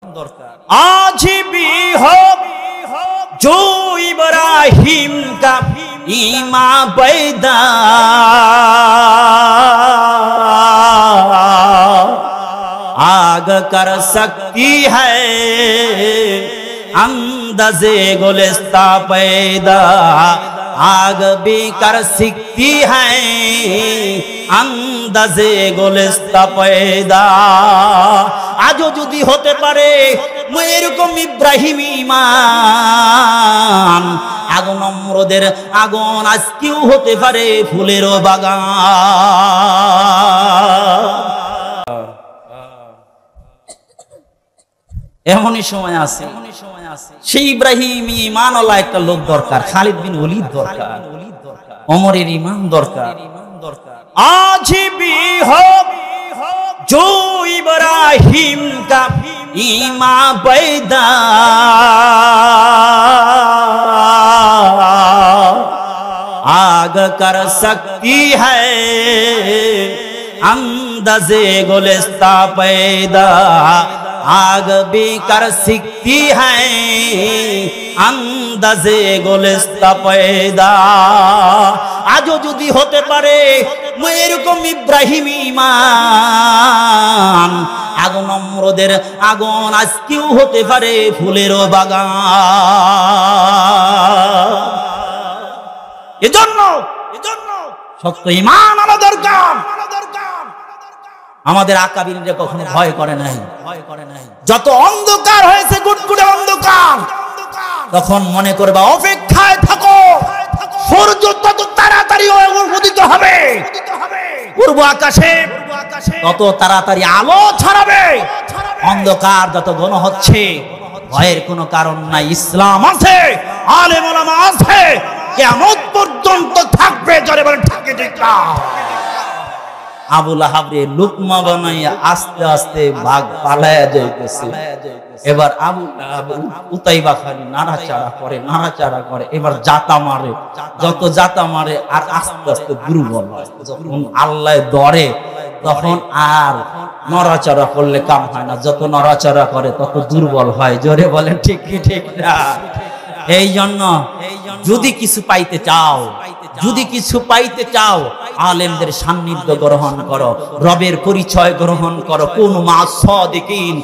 आज भी हो जो इब्राहिम का ईमान पैदा आग कर सकती है अंदाज़े गुलिस्ता पैदा आग भी कर सकती है अंदाज़े गुलिस्ता पैदा आजो যদি হতে পারে এরকম ইব্রাহিম ঈমান আগুন নমরুদের আগুন আজকেও হতে পারে ফুলের বাগান এমনই সময় আছে সেই ইব্রাহিম ঈমানওয়ালা একটা লোক দরকার খালিদ বিন ওলীদ দরকার ওমরের ঈমান দরকার आज भी हो जो इब्राहिम का ईमान पैदा आग कर सकती है अंदाज़े गुलिस्ता पैदा आग भी कर सकती है अंदाज़े गुलिस्ता पैदा आजो যদি হতে পারে এরকম ইব্রাহিম ঈমান আগুন নমরুদের আগুন আজকেও হতে পারে ফুলের বাগান এজন্য শক্ত ঈমান আমাদের দরকার আমাদের আকাবিররা কখনো ভয় করে নাই যত অন্ধকার হয়েছে গুটগুটে অন্ধকার তখন মনে করবা অপেক্ষায় থাকো সূর্য তত তাড়াতাড়ি উদিত হবে পূর্ব আকাশে তত তাড়াতাড়ি আলো ছড়াবে অন্ধকার যত ঘন হচ্ছে ভয়ের কোনো কারণ নাই ইসলাম আছে আলেম ওলামা আছে কিয়ামত পর্যন্ত থাকবে জোরে বলেন ঠিক না আবু লাহাব রে লুকমা বানাইয়া আস্তে আস্তে ভাগ পালায়া যাইতেছে এবার আবু লাহাব উতাইবা খালি নাড়াচাড়া করে এবার জাতা মারে যত জাতা মারে আর আস্তে আস্তে দুর্বল হয় যখন আল্লাহ ধরে তখন আর নড়াচড়া করলে কাম হয় না যত নড়াচড়া করে তত দুর্বল হয় জোরে বলেন ঠিক না এই জন্য যদি কিছু পাইতে চাও আলেমদের সান্নিধ্য গ্রহণ করো রবের পরিচয় গ্রহণ করো কোন মা সাদিকিন